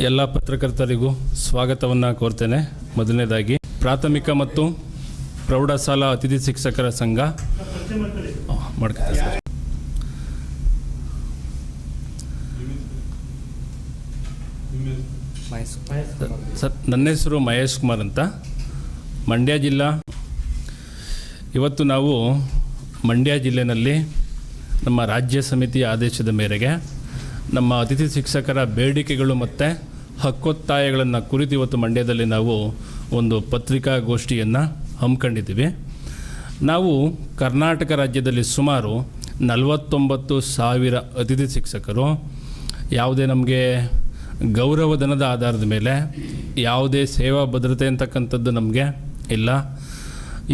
ಎಲ್ಲ ಪತ್ರಕರ್ತರಿಗೂ ಸ್ವಾಗತವನ್ನು ಕೋರ್ತೇನೆ. ಮೊದಲನೇದಾಗಿ ಪ್ರಾಥಮಿಕ ಮತ್ತು ಪ್ರೌಢಶಾಲಾ ಅತಿಥಿ ಶಿಕ್ಷಕರ ಸಂಘ ಮಾಡ್ಕೊತಾರೆ ಸರ್. ನನ್ನ ಹೆಸರು ಮಹೇಶ್ ಕುಮಾರ್ ಅಂತ, ಮಂಡ್ಯ ಜಿಲ್ಲಾ. ಇವತ್ತು ನಾವು ಮಂಡ್ಯ ಜಿಲ್ಲೆಯಲ್ಲಿ ನಮ್ಮ ರಾಜ್ಯ ಸಮಿತಿಯ ಆದೇಶದ ಮೇರೆಗೆ ನಮ್ಮ ಅತಿಥಿ ಶಿಕ್ಷಕರ ಬೇಡಿಕೆಗಳು ಮತ್ತು ಹಕ್ಕೊತ್ತಾಯಗಳನ್ನು ಕುರಿತು ಇವತ್ತು ಮಂಡ್ಯದಲ್ಲಿ ನಾವು ಒಂದು ಪತ್ರಿಕಾಗೋಷ್ಠಿಯನ್ನು ಹಮ್ಮಿಕೊಂಡಿದ್ದೀವಿ. ನಾವು ಕರ್ನಾಟಕ ರಾಜ್ಯದಲ್ಲಿ ಸುಮಾರು 49,000 ಅತಿಥಿ ಶಿಕ್ಷಕರು, ಯಾವುದೇ ನಮಗೆ ಗೌರವಧನದ ಆಧಾರದ ಮೇಲೆ ಯಾವುದೇ ಸೇವಾ ಭದ್ರತೆ ಅಂತಕ್ಕಂಥದ್ದು ನಮಗೆ ಇಲ್ಲ.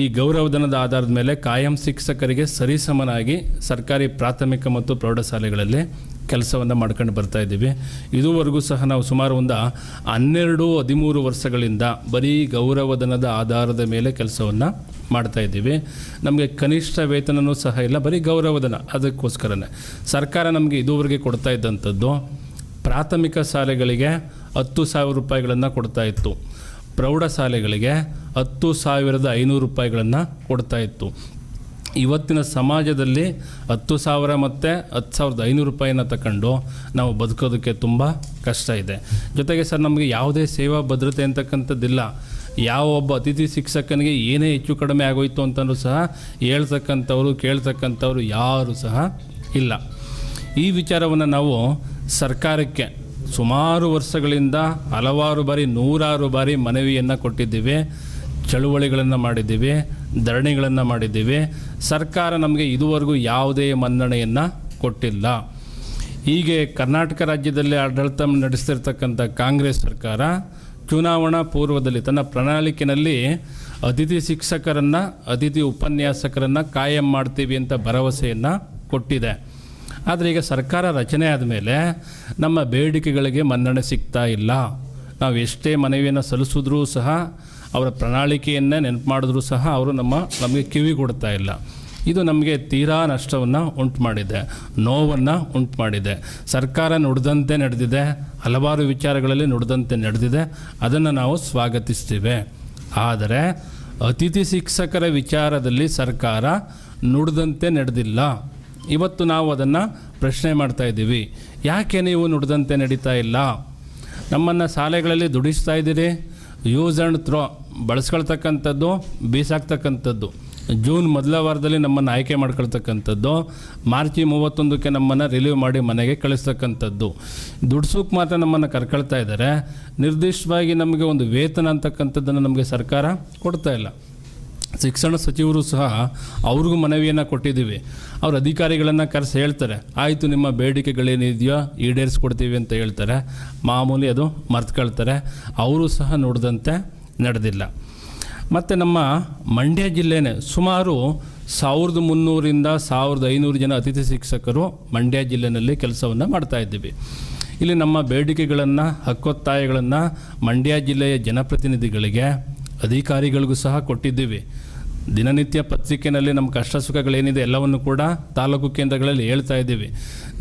ಈ ಗೌರವಧನದ ಆಧಾರದ ಮೇಲೆ ಕಾಯಂ ಶಿಕ್ಷಕರಿಗೆ ಸರಿಸಮನಾಗಿ ಸರ್ಕಾರಿ ಪ್ರಾಥಮಿಕ ಮತ್ತು ಪ್ರೌಢಶಾಲೆಗಳಲ್ಲಿ ಕೆಲಸವನ್ನು ಮಾಡ್ಕೊಂಡು ಬರ್ತಾಯಿದ್ದೀವಿ. ಇದುವರೆಗೂ ಸಹ ನಾವು ಸುಮಾರು ಒಂದು 12-13 ವರ್ಷಗಳಿಂದ ಬರೀ ಗೌರವಧನದ ಆಧಾರದ ಮೇಲೆ ಕೆಲಸವನ್ನು ಮಾಡ್ತಾಯಿದ್ದೀವಿ. ನಮಗೆ ಕನಿಷ್ಠ ವೇತನವೂ ಸಹ ಇಲ್ಲ, ಬರೀ ಗೌರವಧನ. ಅದಕ್ಕೋಸ್ಕರನೇ ಸರ್ಕಾರ ನಮಗೆ ಇದುವರೆಗೆ ಕೊಡ್ತಾ ಇದ್ದಂಥದ್ದು ಪ್ರಾಥಮಿಕ ಶಾಲೆಗಳಿಗೆ 10,000 ರೂಪಾಯಿಗಳನ್ನು ಕೊಡ್ತಾಯಿತ್ತು, ಪ್ರೌಢಶಾಲೆಗಳಿಗೆ 10,500 ರೂಪಾಯಿಗಳನ್ನು ಕೊಡ್ತಾಯಿತ್ತು. ಇವತ್ತಿನ ಸಮಾಜದಲ್ಲಿ 10,000 ಮತ್ತು 10,500 ರೂಪಾಯಿನ ತಗೊಂಡು ನಾವು ಬದುಕೋದಕ್ಕೆ ತುಂಬ ಕಷ್ಟ ಇದೆ. ಜೊತೆಗೆ ಸರ್, ನಮಗೆ ಯಾವುದೇ ಸೇವಾ ಭದ್ರತೆ ಅಂತಕ್ಕಂಥದ್ದಿಲ್ಲ. ಯಾವ ಒಬ್ಬ ಅತಿಥಿ ಶಿಕ್ಷಕನಿಗೆ ಏನೇ ಹೆಚ್ಚು ಕಡಿಮೆ ಆಗೋಯ್ತು ಅಂತಲೂ ಸಹ ಹೇಳ್ತಕ್ಕಂಥವ್ರು ಕೇಳ್ತಕ್ಕಂಥವ್ರು ಯಾರೂ ಸಹ ಇಲ್ಲ. ಈ ವಿಚಾರವನ್ನು ನಾವು ಸರ್ಕಾರಕ್ಕೆ ಸುಮಾರು ವರ್ಷಗಳಿಂದ ಹಲವಾರು ಬಾರಿ, 100 ಬಾರಿ ಮನವಿಯನ್ನು ಕೊಟ್ಟಿದ್ದೀವಿ, ಚಳುವಳಿಗಳನ್ನು ಮಾಡಿದ್ದೀವಿ, ಧರಣಿಗಳನ್ನು ಮಾಡಿದ್ದೀವಿ. ಸರ್ಕಾರ ನಮಗೆ ಇದುವರೆಗೂ ಯಾವುದೇ ಮನ್ನಣೆಯನ್ನು ಕೊಟ್ಟಿಲ್ಲ. ಹೀಗೆ ಕರ್ನಾಟಕ ರಾಜ್ಯದಲ್ಲಿ ಆಡಳಿತ ನಡೆಸ್ತಿರ್ತಕ್ಕಂಥ ಕಾಂಗ್ರೆಸ್ ಸರ್ಕಾರ ಚುನಾವಣಾ ಪೂರ್ವದಲ್ಲಿ ತನ್ನ ಪ್ರಣಾಳಿಕೆಯಲ್ಲಿ ಅತಿಥಿ ಶಿಕ್ಷಕರನ್ನು, ಅತಿಥಿ ಉಪನ್ಯಾಸಕರನ್ನು ಕಾಯಂ ಮಾಡ್ತೀವಿ ಅಂತ ಭರವಸೆಯನ್ನು ಕೊಟ್ಟಿದೆ. ಆದರೆ ಈಗ ಸರ್ಕಾರ ರಚನೆ ಆದಮೇಲೆ ನಮ್ಮ ಬೇಡಿಕೆಗಳಿಗೆ ಮನ್ನಣೆ ಸಿಗ್ತಾ ಇಲ್ಲ. ನಾವು ಎಷ್ಟೇ ಮನವಿಯನ್ನು ಸಲ್ಲಿಸಿದ್ರೂ ಸಹ, ಅವರ ಪ್ರಣಾಳಿಕೆಯನ್ನೇ ನೆನಪು ಮಾಡಿದ್ರೂ ಸಹ ಅವರು ನಮಗೆ ಕಿವಿ ಕೊಡ್ತಾ ಇಲ್ಲ. ಇದು ನಮಗೆ ತೀರಾ ನಷ್ಟವನ್ನು ಉಂಟು ಮಾಡಿದೆ, ನೋವನ್ನು ಉಂಟು ಮಾಡಿದೆ. ಸರ್ಕಾರ ನುಡಿದಂತೆ ನಡೆದಿದೆ, ಹಲವಾರು ವಿಚಾರಗಳಲ್ಲಿ ನುಡಿದಂತೆ ನಡೆದಿದೆ, ಅದನ್ನು ನಾವು ಸ್ವಾಗತಿಸ್ತೀವಿ. ಆದರೆ ಅತಿಥಿ ಶಿಕ್ಷಕರ ವಿಚಾರದಲ್ಲಿ ಸರ್ಕಾರ ನುಡಿದಂತೆ ನಡೆದಿಲ್ಲ. ಇವತ್ತು ನಾವು ಅದನ್ನು ಪ್ರಶ್ನೆ ಮಾಡ್ತಾಯಿದ್ದೀವಿ. ಯಾಕೆ ನೀವು ನುಡಿದಂತೆ ನಡೀತಾ ಇಲ್ಲ? ನಮ್ಮನ್ನು ಶಾಲೆಗಳಲ್ಲಿ ದುಡಿಸ್ತಾ ಇದ್ದೀರಿ, ಯೂಸ್ ಆ್ಯಂಡ್ ಥ್ರೋ ಬಳಸ್ಕೊಳ್ತಕ್ಕಂಥದ್ದು, ಬೀಸಾಕ್ತಕ್ಕಂಥದ್ದು. ಜೂನ್ ಮೊದಲ ವಾರದಲ್ಲಿ ನಮ್ಮನ್ನು ಆಯ್ಕೆ ಮಾಡ್ಕೊಳ್ತಕ್ಕಂಥದ್ದು, ಮಾರ್ಚ್ 31ಕ್ಕೆ ನಮ್ಮನ್ನು ರಿಲೀವ್ ಮಾಡಿ ಮನೆಗೆ ಕಳಿಸ್ತಕ್ಕಂಥದ್ದು. ದುಡ್ಸೋಕ್ಕೆ ಮಾತ್ರ ನಮ್ಮನ್ನು ಕರ್ಕೊಳ್ತಾ ಇದ್ದಾರೆ. ನಿರ್ದಿಷ್ಟವಾಗಿ ನಮಗೆ ಒಂದು ವೇತನ ಅಂತಕ್ಕಂಥದ್ದನ್ನು ನಮಗೆ ಸರ್ಕಾರ ಕೊಡ್ತಾ ಇಲ್ಲ. ಶಿಕ್ಷಣ ಸಚಿವರು ಸಹ ಅವ್ರಿಗೂ ಮನವಿಯನ್ನು ಕೊಟ್ಟಿದ್ದೀವಿ. ಅವ್ರ ಅಧಿಕಾರಿಗಳನ್ನು ಕರೆಸಿ ಹೇಳ್ತಾರೆ, ಆಯಿತು ನಿಮ್ಮ ಬೇಡಿಕೆಗಳೇನಿದೆಯೋ ಈಡೇರಿಸ್ಕೊಡ್ತೀವಿ ಅಂತ ಹೇಳ್ತಾರೆ. ಮಾಮೂಲಿ ಅದು ಮರ್ತ್ಕೊಳ್ತಾರೆ. ಅವರು ಸಹ ನೋಡಿದಂತೆ ನಡೆದಿಲ್ಲ. ಮತ್ತು ನಮ್ಮ ಮಂಡ್ಯ ಜಿಲ್ಲೆನೇ ಸುಮಾರು 1,300ರಿಂದ 1,500 ಜನ ಅತಿಥಿ ಶಿಕ್ಷಕರು ಮಂಡ್ಯ ಜಿಲ್ಲೆಯಲ್ಲಿ ಕೆಲಸವನ್ನು ಮಾಡ್ತಾಯಿದ್ದೀವಿ. ಇಲ್ಲಿ ನಮ್ಮ ಬೇಡಿಕೆಗಳನ್ನು, ಹಕ್ಕೊತ್ತಾಯಗಳನ್ನು ಮಂಡ್ಯ ಜಿಲ್ಲೆಯ ಜನಪ್ರತಿನಿಧಿಗಳಿಗೆ, ಅಧಿಕಾರಿಗಳಿಗೂ ಸಹ ಕೊಟ್ಟಿದ್ದೀವಿ. ದಿನನಿತ್ಯ ಪತ್ರಿಕೆಯಲ್ಲಿ ನಮ್ಮ ಕಷ್ಟ ಸುಖಗಳೇನಿದೆ ಎಲ್ಲವನ್ನು ಕೂಡ ತಾಲೂಕು ಕೇಂದ್ರಗಳಲ್ಲಿ ಹೇಳ್ತಾ ಇದ್ದೀವಿ.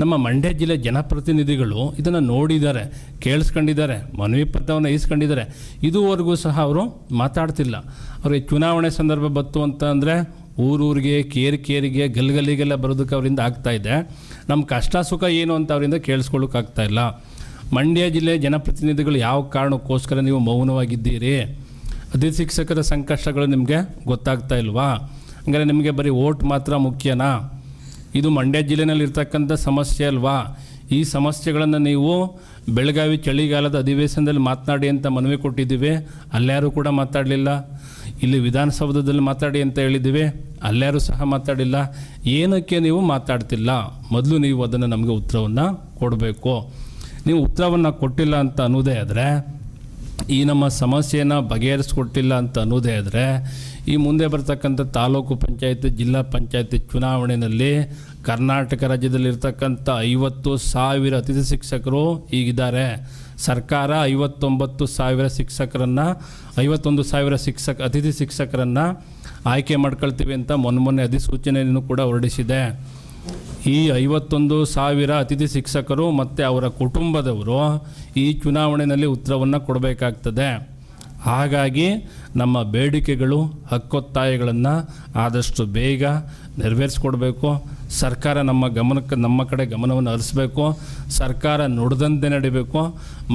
ನಮ್ಮ ಮಂಡ್ಯ ಜಿಲ್ಲೆ ಜನಪ್ರತಿನಿಧಿಗಳು ಇದನ್ನು ನೋಡಿದ್ದಾರೆ, ಕೇಳಿಸ್ಕೊಂಡಿದ್ದಾರೆ, ಮನವಿ ಪತ್ರವನ್ನು ಇಸ್ಕೊಂಡಿದ್ದಾರೆ. ಇದುವರೆಗೂ ಸಹ ಅವರು ಮಾತಾಡ್ತಿಲ್ಲ. ಅವ್ರಿಗೆ ಚುನಾವಣೆ ಸಂದರ್ಭ ಬಂತು ಅಂತ ಅಂದರೆ ಊರೂರಿಗೆ, ಕೇರಿಗೆ, ಗಲ್ಲಿಗೆಲ್ಲ ಬರೋದಕ್ಕೆ ಅವರಿಂದ ಆಗ್ತಾಯಿದೆ. ನಮ್ಮ ಕಷ್ಟ ಸುಖ ಏನು ಅಂತ ಅವರಿಂದ ಕೇಳಿಸ್ಕೊಳ್ಳೋಕ್ಕಾಗ್ತಾಯಿಲ್ಲ. ಮಂಡ್ಯ ಜಿಲ್ಲೆ ಜನಪ್ರತಿನಿಧಿಗಳು ಯಾವ ಕಾರಣಕ್ಕೋಸ್ಕರ ನೀವು ಮೌನವಾಗಿದ್ದೀರಿ? ಅತಿಥಿ ಶಿಕ್ಷಕರ ಸಂಕಷ್ಟಗಳು ನಿಮಗೆ ಗೊತ್ತಾಗ್ತಾ ಇಲ್ವಾ? ಹಂಗಾರೆ ನಿಮಗೆ ಬರೀ ಓಟ್ ಮಾತ್ರ ಮುಖ್ಯನಾ? ಇದು ಮಂಡ್ಯ ಜಿಲ್ಲೆಯಲ್ಲಿ ಇರ್ತಕ್ಕಂಥ ಸಮಸ್ಯೆ ಅಲ್ವಾ? ಈ ಸಮಸ್ಯೆಗಳನ್ನು ನೀವು ಬೆಳಗಾವಿ ಚಳಿಗಾಲದ ಅಧಿವೇಶನದಲ್ಲಿ ಮಾತನಾಡಿ ಅಂತ ಮನವಿ ಕೊಟ್ಟಿದ್ದೀವಿ, ಅಲ್ಲಾರೂ ಕೂಡ ಮಾತಾಡಲಿಲ್ಲ. ಇಲ್ಲಿ ವಿಧಾನಸೌಧದಲ್ಲಿ ಮಾತಾಡಿ ಅಂತ ಹೇಳಿದ್ದೀವಿ, ಅಲ್ಲಾರೂ ಸಹ ಮಾತಾಡಿಲ್ಲ. ಏನಕ್ಕೆ ನೀವು ಮಾತಾಡ್ತಿಲ್ಲ? ಮೊದಲು ನೀವು ಅದನ್ನು ನಮಗೆ ಉತ್ತರವನ್ನು ಕೊಡಬೇಕು. ನೀವು ಉತ್ತರವನ್ನು ಕೊಟ್ಟಿಲ್ಲ ಅಂತ ಅನ್ನೋದೇ ಆದರೆ, ಈ ನಮ್ಮ ಸಮಸ್ಯೆಯನ್ನು ಬಗೆಹರಿಸ್ಕೊಟ್ಟಿಲ್ಲ ಅಂತ ಅನ್ನೋದೇ ಆದರೆ, ಈ ಮುಂದೆ ಬರ್ತಕ್ಕಂಥ ತಾಲೂಕು ಪಂಚಾಯತ್, ಜಿಲ್ಲಾ ಪಂಚಾಯತ್ ಚುನಾವಣೆಯಲ್ಲಿ ಕರ್ನಾಟಕ ರಾಜ್ಯದಲ್ಲಿರ್ತಕ್ಕಂಥ 50,000 ಅತಿಥಿ ಶಿಕ್ಷಕರು ಈಗಿದ್ದಾರೆ. ಸರ್ಕಾರ 59,000 ಶಿಕ್ಷಕರನ್ನು, 51,000 ಅತಿಥಿ ಶಿಕ್ಷಕರನ್ನು ಆಯ್ಕೆ ಮಾಡ್ಕೊಳ್ತೀವಿ ಅಂತ ಮೊನ್ನೆ ಅಧಿಸೂಚನೆಯನ್ನು ಕೂಡ ಹೊರಡಿಸಿದೆ. ಈ 51,000 ಅತಿಥಿ ಶಿಕ್ಷಕರು ಮತ್ತು ಅವರ ಕುಟುಂಬದವರು ಈ ಚುನಾವಣೆಯಲ್ಲಿ ಉತ್ತರವನ್ನು ಕೊಡಬೇಕಾಗ್ತದೆ. ಹಾಗಾಗಿ ನಮ್ಮ ಬೇಡಿಕೆಗಳು, ಹಕ್ಕೊತ್ತಾಯಗಳನ್ನು ಆದಷ್ಟು ಬೇಗ ನೆರವೇರಿಸ್ಕೊಡ್ಬೇಕು. ಸರ್ಕಾರ ನಮ್ಮ ಕಡೆ ಗಮನವನ್ನು ಹರಿಸಬೇಕು. ಸರ್ಕಾರ ನುಡಿದಂತೆ ನಡಿಬೇಕು.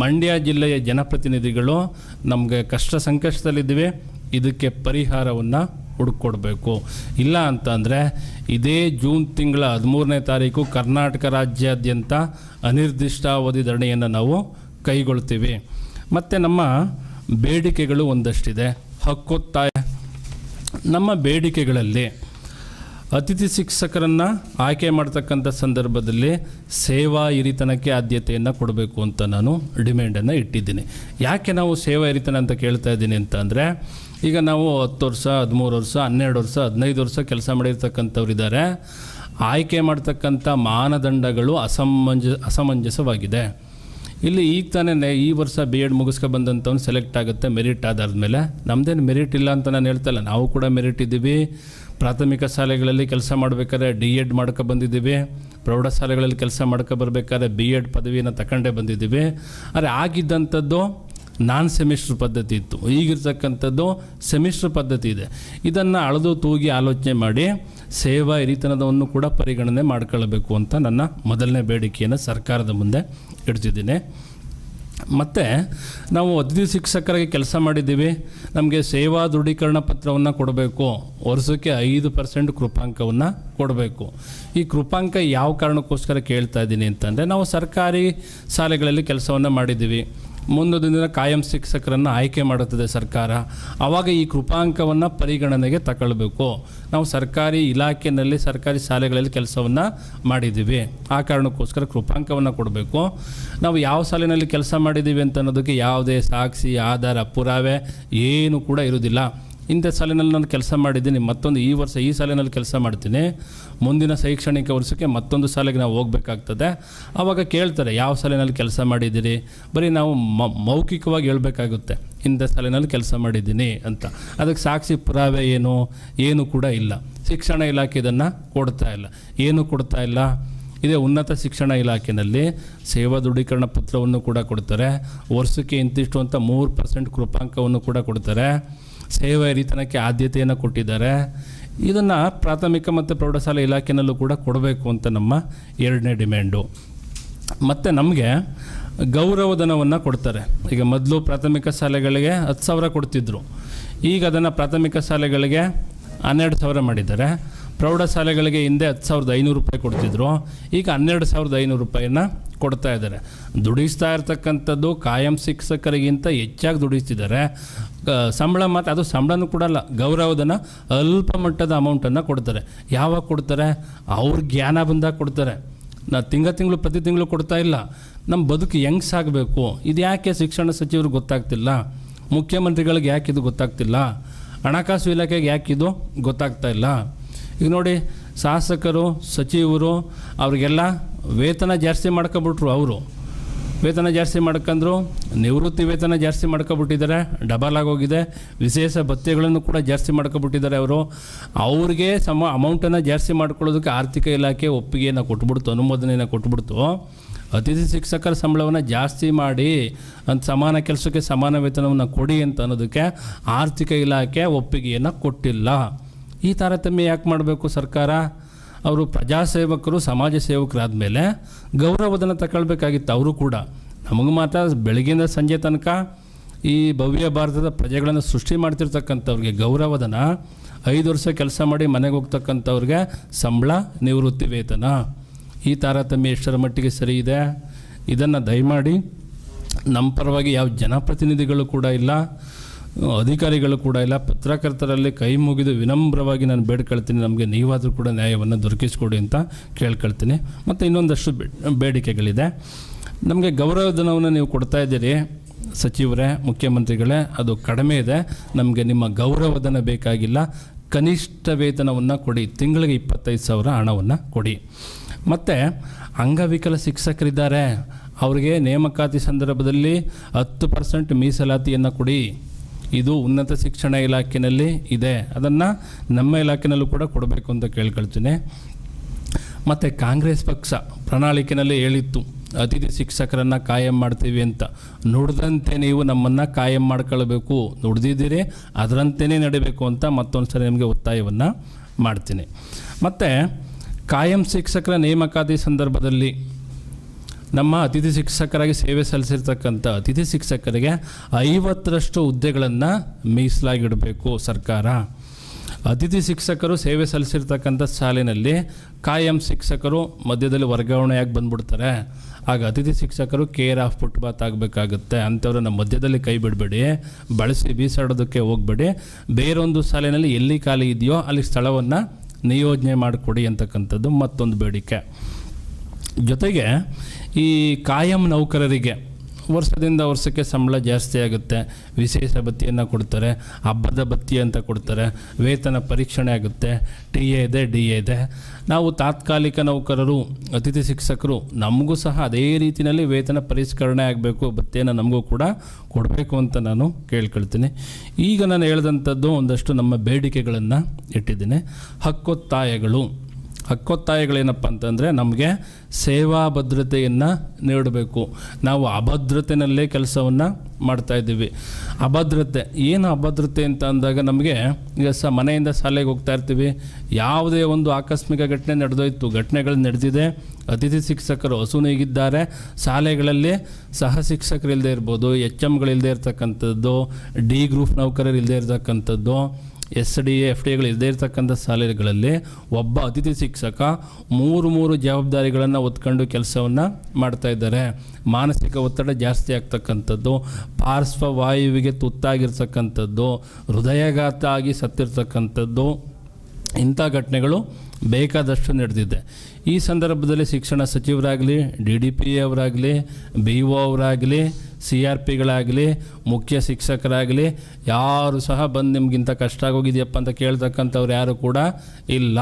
ಮಂಡ್ಯ ಜಿಲ್ಲೆಯ ಜನಪ್ರತಿನಿಧಿಗಳು ನಮಗೆ ಸಂಕಷ್ಟದಲ್ಲಿದ್ದೀವಿ, ಇದಕ್ಕೆ ಪರಿಹಾರವನ್ನು ಹುಡುಕೊಡ್ಬೇಕು. ಇಲ್ಲ ಅಂತಂದರೆ ಇದೇ ಜೂನ್ ತಿಂಗಳ 13ನೇ ತಾರೀಕು ಕರ್ನಾಟಕ ರಾಜ್ಯಾದ್ಯಂತ ಅನಿರ್ದಿಷ್ಟಾವಧಿ ಧರಣಿಯನ್ನು ನಾವು ಕೈಗೊಳ್ತೀವಿ. ಮತ್ತು ನಮ್ಮ ಬೇಡಿಕೆಗಳು ಒಂದಷ್ಟಿದೆ. ಹಕ್ಕೊತ್ತಾಯ, ನಮ್ಮ ಬೇಡಿಕೆಗಳಲ್ಲಿ ಅತಿಥಿ ಶಿಕ್ಷಕರನ್ನು ಆಯ್ಕೆ ಮಾಡ್ತಕ್ಕಂಥ ಸಂದರ್ಭದಲ್ಲಿ ಸೇವಾ ಹಿರಿತನಕ್ಕೆ ಆದ್ಯತೆಯನ್ನು ಕೊಡಬೇಕು ಅಂತ ನಾನು ಡಿಮ್ಯಾಂಡನ್ನು ಇಟ್ಟಿದ್ದೀನಿ. ಯಾಕೆ ನಾವು ಸೇವಾ ಹಿರಿತನ ಅಂತ ಕೇಳ್ತಾ ಇದ್ದೀನಿ ಅಂತಂದರೆ, ಈಗ ನಾವು 10 ವರ್ಷ, 13 ವರ್ಷ, 12 ವರ್ಷ, 15 ವರ್ಷ ಕೆಲಸ ಮಾಡಿರ್ತಕ್ಕಂಥವ್ರಿದ್ದಾರೆ. ಆಯ್ಕೆ ಮಾಡ್ತಕ್ಕಂಥ ಮಾನದಂಡಗಳು ಅಸಮಂಜಸವಾಗಿದೆ. ಇಲ್ಲಿ ಈಗ ತಾನೇ ಈ ವರ್ಷ BEd ಮುಗಿಸ್ಕೊ ಬಂದಂಥವ್ನು ಸೆಲೆಕ್ಟ್ ಆಗುತ್ತೆ ಮೆರಿಟ್ ಆಧಾರದ ಮೇಲೆ. ನಮ್ಮದೇನು ಮೆರಿಟ್ ಇಲ್ಲ ಅಂತ ನಾನು ಹೇಳ್ತಾ ಇಲ್ಲ, ನಾವು ಕೂಡ ಮೆರಿಟ್ ಇದ್ದೀವಿ. ಪ್ರಾಥಮಿಕ ಶಾಲೆಗಳಲ್ಲಿ ಕೆಲಸ ಮಾಡಬೇಕಾದ್ರೆ D.Ed ಮಾಡ್ಕೊ ಬಂದಿದ್ದೀವಿ. ಪ್ರೌಢಶಾಲೆಗಳಲ್ಲಿ ಕೆಲಸ ಮಾಡ್ಕೊ ಬರಬೇಕಾದ್ರೆ B.Ed ಪದವಿಯನ್ನು ತಗೊಂಡೇ ಬಂದಿದ್ದೀವಿ. ಆದರೆ ಆಗಿದ್ದಂಥದ್ದು ನಾನ್ ಸೆಮಿಸ್ಟ್ರ್ ಪದ್ಧತಿ ಇತ್ತು, ಈಗಿರ್ತಕ್ಕಂಥದ್ದು ಸೆಮಿಸ್ಟ್ರ್ ಪದ್ಧತಿ ಇದೆ. ಇದನ್ನು ಅಳೆದು ತೂಗಿ ಆಲೋಚನೆ ಮಾಡಿ ಸೇವಾ ಹಿರಿತನವನ್ನು ಕೂಡ ಪರಿಗಣನೆ ಮಾಡ್ಕೊಳ್ಬೇಕು ಅಂತ ನನ್ನ ಮೊದಲನೇ ಬೇಡಿಕೆಯನ್ನು ಸರ್ಕಾರದ ಮುಂದೆ ಇಡ್ತಿದ್ದೀನಿ. ಮತ್ತು ನಾವು ಅತಿಥಿ ಶಿಕ್ಷಕರಿಗೆ ಕೆಲಸ ಮಾಡಿದ್ದೀವಿ, ನಮಗೆ ಸೇವಾ ದೃಢೀಕರಣ ಪತ್ರವನ್ನು ಕೊಡಬೇಕು. ವರ್ಷಕ್ಕೆ 5% ಕೃಪಾಂಕವನ್ನು ಕೊಡಬೇಕು. ಈ ಕೃಪಾಂಕ ಯಾವ ಕಾರಣಕ್ಕೋಸ್ಕರ ಕೇಳ್ತಾ ಇದ್ದೀನಿ ಅಂತಂದರೆ, ನಾವು ಸರ್ಕಾರಿ ಶಾಲೆಗಳಲ್ಲಿ ಕೆಲಸವನ್ನು ಮಾಡಿದ್ದೀವಿ. ಮುಂದೊಂದು ದಿನ ಕಾಯಂ ಶಿಕ್ಷಕರನ್ನು ಆಯ್ಕೆ ಮಾಡುತ್ತದೆ ಸರ್ಕಾರ. ಆವಾಗ ಈ ಕೃಪಾಂಕವನ್ನು ಪರಿಗಣನೆಗೆ ತಗೊಳ್ಬೇಕು. ನಾವು ಸರ್ಕಾರಿ ಇಲಾಖೆಯಲ್ಲಿ, ಸರ್ಕಾರಿ ಶಾಲೆಗಳಲ್ಲಿ ಕೆಲಸವನ್ನು ಮಾಡಿದ್ದೀವಿ, ಆ ಕಾರಣಕ್ಕೋಸ್ಕರ ಕೃಪಾಂಕವನ್ನು ಕೊಡಬೇಕು. ನಾವು ಯಾವ ಶಾಲೆಯಲ್ಲಿ ಕೆಲಸ ಮಾಡಿದ್ದೀವಿ ಅಂತ ಅನ್ನೋದಕ್ಕೆ ಯಾವುದೇ ಸಾಕ್ಷಿ, ಆಧಾರ, ಪುರಾವೆ ಏನು ಕೂಡ ಇರೋದಿಲ್ಲ. ಇಂಥ ಶಾಲೆಯಲ್ಲಿ ನಾನು ಕೆಲಸ ಮಾಡಿದ್ದೀನಿ, ಮತ್ತೊಂದು ಈ ವರ್ಷ ಈ ಶಾಲೆಯಲ್ಲಿ ಕೆಲಸ ಮಾಡ್ತೀನಿ, ಮುಂದಿನ ಶೈಕ್ಷಣಿಕ ವರ್ಷಕ್ಕೆ ಮತ್ತೊಂದು ಶಾಲೆಗೆ ನಾವು ಹೋಗಬೇಕಾಗ್ತದೆ. ಆವಾಗ ಕೇಳ್ತಾರೆ ಯಾವ ಶಾಲೆಯಲ್ಲಿ ಕೆಲಸ ಮಾಡಿದ್ದೀರಿ, ಬರೀ ನಾವು ಮೌಖಿಕವಾಗಿ ಹೇಳಬೇಕಾಗುತ್ತೆ ಇಂಥ ಶಾಲೆಯಲ್ಲಿ ಕೆಲಸ ಮಾಡಿದ್ದೀನಿ ಅಂತ. ಅದಕ್ಕೆ ಸಾಕ್ಷಿ ಪುರಾವೆ ಏನು ಕೂಡ ಇಲ್ಲ. ಶಿಕ್ಷಣ ಇಲಾಖೆ ಇದನ್ನು ಕೊಡ್ತಾ ಇಲ್ಲ, ಏನು ಕೊಡ್ತಾ ಇಲ್ಲ. ಇದೇ ಉನ್ನತ ಶಿಕ್ಷಣ ಇಲಾಖೆಯಲ್ಲಿ ಸೇವಾ ದೃಢೀಕರಣ ಪತ್ರವನ್ನು ಕೂಡ ಕೊಡ್ತಾರೆ. ವರ್ಷಕ್ಕೆ ಇಂತಿಷ್ಟು ಅಂತ 3% ಕೃಪಾಂಕವನ್ನು ಕೂಡ ಕೊಡ್ತಾರೆ. ಸೇವಾ ಹಿರಿತನಕ್ಕೆ ಆದ್ಯತೆಯನ್ನು ಕೊಟ್ಟಿದ್ದಾರೆ. ಇದನ್ನು ಪ್ರಾಥಮಿಕ ಮತ್ತು ಪ್ರೌಢಶಾಲೆ ಇಲಾಖೆಯಲ್ಲೂ ಕೂಡ ಕೊಡಬೇಕು ಅಂತ ನಮ್ಮ ಎರಡನೇ ಡಿಮ್ಯಾಂಡು. ಮತ್ತು ನಮಗೆ ಗೌರವಧನವನ್ನು ಕೊಡ್ತಾರೆ. ಈಗ ಮೊದಲು ಪ್ರಾಥಮಿಕ ಶಾಲೆಗಳಿಗೆ 10,000 ಕೊಡ್ತಿದ್ರು, ಈಗ ಅದನ್ನು ಪ್ರಾಥಮಿಕ ಶಾಲೆಗಳಿಗೆ 12,000 ಮಾಡಿದ್ದಾರೆ. ಪ್ರೌಢಶಾಲೆಗಳಿಗೆ ಹಿಂದೆ 10,500 ರೂಪಾಯಿ ಕೊಡ್ತಿದ್ರು, ಈಗ 12,500 ರೂಪಾಯಿನ ಕೊಡ್ತಾ ಇದ್ದಾರೆ. ದುಡಿಸ್ತಾ ಇರ್ತಕ್ಕಂಥದ್ದು ಕಾಯಂ ಶಿಕ್ಷಕರಿಗಿಂತ ಹೆಚ್ಚಾಗಿ ದುಡಿಸ್ತಿದ್ದಾರೆ. ಸಂಬಳ ಮಾತ್ರ, ಅದು ಸಂಬಳನೂ ಕೊಡಲ್ಲ, ಗೌರವಧನ ಅಲ್ಪ ಮಟ್ಟದ ಅಮೌಂಟನ್ನು ಕೊಡ್ತಾರೆ. ಯಾವಾಗ ಕೊಡ್ತಾರೆ? ಅವ್ರ ಜ್ಞಾನ ಬಂದಾಗ ಕೊಡ್ತಾರೆ. ತಿಂಗಳು ಪ್ರತಿ ತಿಂಗಳು ಕೊಡ್ತಾ ಇಲ್ಲ. ನಮ್ಮ ಬದುಕು ಹೆಂಗೆ ಸಾಗಬೇಕು, ಇದು ಯಾಕೆ ಶಿಕ್ಷಣ ಸಚಿವರು ಗೊತ್ತಾಗ್ತಿಲ್ಲ? ಮುಖ್ಯಮಂತ್ರಿಗಳಿಗೆ ಯಾಕೆ ಇದು ಗೊತ್ತಾಗ್ತಿಲ್ಲ? ಹಣಕಾಸು ಇಲಾಖೆಗೆ ಯಾಕೆ ಇದು ಗೊತ್ತಾಗ್ತಾ ಇಲ್ಲ? ಈಗ ನೋಡಿ, ಶಾಸಕರು, ಸಚಿವರು ಅವ್ರಿಗೆಲ್ಲ ವೇತನ ಜಾಸ್ತಿ ಮಾಡ್ಕೊಬಿಟ್ರು. ಅವರು ವೇತನ ಜಾಸ್ತಿ ಮಾಡ್ಕೊಂಡ್ರು, ನಿವೃತ್ತಿ ವೇತನ ಜಾಸ್ತಿ ಮಾಡ್ಕೊಬಿಟ್ಟಿದ್ದಾರೆ, ಡಬಲ್ ಆಗೋಗಿದೆ. ವಿಶೇಷ ಭತ್ಯೆಗಳನ್ನು ಕೂಡ ಜಾಸ್ತಿ ಮಾಡ್ಕೊಬಿಟ್ಟಿದ್ದಾರೆ. ಅವ್ರಿಗೆ ಅಮೌಂಟನ್ನು ಜಾಸ್ತಿ ಮಾಡ್ಕೊಳ್ಳೋದಕ್ಕೆ ಆರ್ಥಿಕ ಇಲಾಖೆ ಒಪ್ಪಿಗೆಯನ್ನು ಕೊಟ್ಬಿಡ್ತು, ಅನುಮೋದನೆಯನ್ನು ಕೊಟ್ಬಿಡ್ತು. ಅತಿಥಿ ಶಿಕ್ಷಕರ ಸಂಬಳವನ್ನು ಜಾಸ್ತಿ ಮಾಡಿ ಅಂತ ಸಮಾನ ಕೆಲಸಕ್ಕೆ ಸಮಾನ ವೇತನವನ್ನು ಕೊಡಿ ಅಂತ ಅನ್ನೋದಕ್ಕೆ ಆರ್ಥಿಕ ಇಲಾಖೆ ಒಪ್ಪಿಗೆಯನ್ನು ಕೊಟ್ಟಿಲ್ಲ. ಈ ತಾರತಮ್ಯ ಯಾಕೆ ಮಾಡಬೇಕು ಸರ್ಕಾರ? ಅವರು ಪ್ರಜಾಸೇವಕರು, ಸಮಾಜ ಸೇವಕರಾದ ಮೇಲೆ ಗೌರವಧನ ತಗೊಳ್ಬೇಕಾಗಿತ್ತು ಅವರು ಕೂಡ. ನಮಗೆ ಮಾತ್ರ ಬೆಳಗ್ಗಿಂದ ಸಂಜೆ ತನಕ ಈ ಭವ್ಯ ಭಾರತದ ಪ್ರಜೆಗಳನ್ನು ಸೃಷ್ಟಿ ಮಾಡ್ತಿರ್ತಕ್ಕಂಥವ್ರಿಗೆ ಗೌರವಧನ, 5 ವರ್ಷ ಕೆಲಸ ಮಾಡಿ ಮನೆಗೆ ಹೋಗ್ತಕ್ಕಂಥವ್ರಿಗೆ ಸಂಬಳ, ನಿವೃತ್ತಿ ವೇತನ. ಈ ತಾರತಮ್ಯ ಎಷ್ಟರ ಮಟ್ಟಿಗೆ ಸರಿ ಇದೆ? ಇದನ್ನು ದಯಮಾಡಿ ನಮ್ಮ ಪರವಾಗಿ ಯಾವ ಜನಪ್ರತಿನಿಧಿಗಳು ಕೂಡ ಇಲ್ಲ, ಅಧಿಕಾರಿಗಳು ಕೂಡ ಇಲ್ಲ, ಪತ್ರಕರ್ತರಲ್ಲಿ ಕೈ ಮುಗಿದು ವಿನಮ್ರವಾಗಿ ನಾನು ಬೇಡ್ಕೊಳ್ತೀನಿ, ನಮಗೆ ನೀವಾದರೂ ಕೂಡ ನ್ಯಾಯವನ್ನು ದೊರಕಿಸ್ಕೊಡಿ ಅಂತ ಕೇಳ್ಕೊಳ್ತೀನಿ. ಮತ್ತು ಇನ್ನೊಂದಷ್ಟು ಬೇಡಿಕೆಗಳಿದೆ. ನಮಗೆ ಗೌರವಧನವನ್ನು ನೀವು ಕೊಡ್ತಾ ಇದ್ದೀರಿ ಸಚಿವರೇ, ಮುಖ್ಯಮಂತ್ರಿಗಳೇ, ಅದು ಕಡಿಮೆ ಇದೆ. ನಮಗೆ ನಿಮ್ಮ ಗೌರವಧನ ಬೇಕಾಗಿಲ್ಲ, ಕನಿಷ್ಠ ವೇತನವನ್ನು ಕೊಡಿ, ತಿಂಗಳಿಗೆ 25,000 ಹಣವನ್ನು ಕೊಡಿ. ಮತ್ತು ಅಂಗವಿಕಲ ಶಿಕ್ಷಕರಿದ್ದಾರೆ, ಅವರಿಗೆ ನೇಮಕಾತಿ ಸಂದರ್ಭದಲ್ಲಿ 10% ಮೀಸಲಾತಿಯನ್ನು ಕೊಡಿ. ಇದು ಉನ್ನತ ಶಿಕ್ಷಣ ಇಲಾಖೆಯಲ್ಲಿ ಇದೆ, ಅದನ್ನು ನಮ್ಮ ಇಲಾಖೆಯಲ್ಲೂ ಕೂಡ ಕೊಡಬೇಕು ಅಂತ ಕೇಳ್ಕೊಳ್ತೀನಿ. ಮತ್ತು ಕಾಂಗ್ರೆಸ್ ಪಕ್ಷ ಪ್ರಣಾಳಿಕೆಯಲ್ಲಿ ಹೇಳಿತ್ತು ಅತಿಥಿ ಶಿಕ್ಷಕರನ್ನು ಕಾಯಂ ಮಾಡ್ತೀವಿ ಅಂತ. ನುಡಿದಂತೆ ನೀವು ನಮ್ಮನ್ನು ಕಾಯಂ ಮಾಡ್ಕೊಳ್ಬೇಕು, ನುಡಿದಿದ್ದೀರಿ ಅದರಂತೆಯೇ ನಡಿಬೇಕು ಅಂತ ಮತ್ತೊಂದು ಸರಿ ನಿಮಗೆ ಒತ್ತಾಯವನ್ನು ಮಾಡ್ತೀನಿ. ಮತ್ತು ಕಾಯಂ ಶಿಕ್ಷಕರ ನೇಮಕಾತಿ ಸಂದರ್ಭದಲ್ಲಿ ನಮ್ಮ ಅತಿಥಿ ಶಿಕ್ಷಕರಾಗಿ ಸೇವೆ ಸಲ್ಲಿಸಿರ್ತಕ್ಕಂಥ ಅತಿಥಿ ಶಿಕ್ಷಕರಿಗೆ 50ರಷ್ಟು ಹುದ್ದೆಗಳನ್ನು ಮೀಸಲಾಗಿಡಬೇಕು ಸರ್ಕಾರ. ಅತಿಥಿ ಶಿಕ್ಷಕರು ಸೇವೆ ಸಲ್ಲಿಸಿರ್ತಕ್ಕಂಥ ಶಾಲೆಯಲ್ಲಿ ಕಾಯಂ ಶಿಕ್ಷಕರು ಮಧ್ಯದಲ್ಲಿ ವರ್ಗಾವಣೆಯಾಗಿ ಬಂದ್ಬಿಡ್ತಾರೆ. ಆಗ ಅತಿಥಿ ಶಿಕ್ಷಕರು ಕೇರ್ ಆಫ್ ಫುಟ್ಪಾತ್ ಆಗಬೇಕಾಗುತ್ತೆ. ಅಂಥವ್ರನ್ನ ಮಧ್ಯದಲ್ಲಿ ಕೈ ಬಿಡಬೇಡಿ, ಬಳಸಿ ಬೀಸಾಡೋದಕ್ಕೆ ಹೋಗಬೇಡಿ. ಬೇರೊಂದು ಶಾಲೆಯಲ್ಲಿ ಎಲ್ಲಿ ಖಾಲಿ ಇದೆಯೋ ಅಲ್ಲಿ ಸ್ಥಳವನ್ನು ನಿಯೋಜನೆ ಮಾಡಿಕೊಡಿ ಅಂತಕ್ಕಂಥದ್ದು ಮತ್ತೊಂದು ಬೇಡಿಕೆ. ಜೊತೆಗೆ ಈ ಕಾಯಂ ನೌಕರರಿಗೆ ವರ್ಷದಿಂದ ವರ್ಷಕ್ಕೆ ಸಂಬಳ ಜಾಸ್ತಿ ಆಗುತ್ತೆ, ವಿಶೇಷ ಭತ್ಯೆಯನ್ನು ಕೊಡ್ತಾರೆ, ಹಬ್ಬದ ಭತ್ಯೆ ಅಂತ ಕೊಡ್ತಾರೆ, ವೇತನ ಪರೀಕ್ಷಣೆ ಆಗುತ್ತೆ, TA ಇದೆ, DA ಇದೆ. ನಾವು ತಾತ್ಕಾಲಿಕ ನೌಕರರು ಅತಿಥಿ ಶಿಕ್ಷಕರು ನಮಗೂ ಸಹ ಅದೇ ರೀತಿಯಲ್ಲಿ ವೇತನ ಪರಿಷ್ಕರಣೆ ಆಗಬೇಕು, ಭತ್ಯೆಯನ್ನು ನಮಗೂ ಕೂಡ ಕೊಡಬೇಕು ಅಂತ ನಾನು ಕೇಳ್ಕೊಳ್ತೀನಿ. ಈಗ ನಾನು ಹೇಳಿದಂಥದ್ದು ಒಂದಷ್ಟು ನಮ್ಮ ಬೇಡಿಕೆಗಳನ್ನು ಇಟ್ಟಿದ್ದೀನಿ. ಹಕ್ಕೊತ್ತಾಯಗಳೇನಪ್ಪ ಅಂತಂದರೆ ನಮಗೆ ಸೇವಾ ಭದ್ರತೆಯನ್ನು ನೀಡಬೇಕು. ನಾವು ಅಭದ್ರತೆಯಲ್ಲೇ ಕೆಲಸವನ್ನು ಮಾಡ್ತಾಯಿದ್ದೀವಿ. ಏನು ಅಭದ್ರತೆ ಅಂತ ಅಂದಾಗ ನಮಗೆ ಈಗ ಮನೆಯಿಂದ ಶಾಲೆಗೆ ಹೋಗ್ತಾ ಇರ್ತೀವಿ, ಯಾವುದೇ ಒಂದು ಆಕಸ್ಮಿಕ ಘಟನೆ ಘಟನೆಗಳು ನಡೆದಿದೆ, ಅತಿಥಿ ಶಿಕ್ಷಕರು ಅಸುನೀಗಿದ್ದಾರೆ, ಶಾಲೆಗಳಲ್ಲಿ ಸಹ ಶಿಕ್ಷಕರು ಇಲ್ಲದೆ ಇರ್ಬೋದು, HMಗಳಿಲ್ಲದೆ ಇರ್ತಕ್ಕಂಥದ್ದು, D ಗ್ರೂಪ್ ನೌಕರರು ಇಲ್ಲದೆ ಇರ್ತಕ್ಕಂಥದ್ದು, SDA FDAಗಳು ಇಲ್ಲದೇ ಇರ್ತಕ್ಕಂಥ ಶಾಲೆಗಳಲ್ಲಿ ಒಬ್ಬ ಅತಿಥಿ ಶಿಕ್ಷಕ ಮೂರು ಜವಾಬ್ದಾರಿಗಳನ್ನು ಹೊತ್ಕೊಂಡು ಕೆಲಸವನ್ನು ಮಾಡ್ತಾ ಇದ್ದಾರೆ. ಮಾನಸಿಕ ಒತ್ತಡ ಜಾಸ್ತಿ ಆಗ್ತಕ್ಕಂಥದ್ದು, ಪಾರ್ಶ್ವವಾಯುವಿಗೆ ತುತ್ತಾಗಿರ್ತಕ್ಕಂಥದ್ದು, ಹೃದಯಾಘಾತ ಆಗಿ ಸತ್ತಿರ್ತಕ್ಕಂಥದ್ದು, ಇಂಥ ಘಟನೆಗಳು ಬೇಕಾದಷ್ಟು ನಡೆದಿದೆ. ಈ ಸಂದರ್ಭದಲ್ಲಿ ಶಿಕ್ಷಣ ಸಚಿವರಾಗಲಿ, DDPA ಅವರಾಗಲಿ, BO ಅವರಾಗಲಿ, CRPಗಳಾಗಲಿ, ಮುಖ್ಯ ಶಿಕ್ಷಕರಾಗಲಿ ಯಾರು ಸಹ ಬಂದು ನಿಮಗಿಂತ ಕಷ್ಟ ಆಗೋಗಿದೆಯಪ್ಪ ಅಂತ ಕೇಳ್ತಕ್ಕಂಥವ್ರು ಯಾರು ಕೂಡ ಇಲ್ಲ.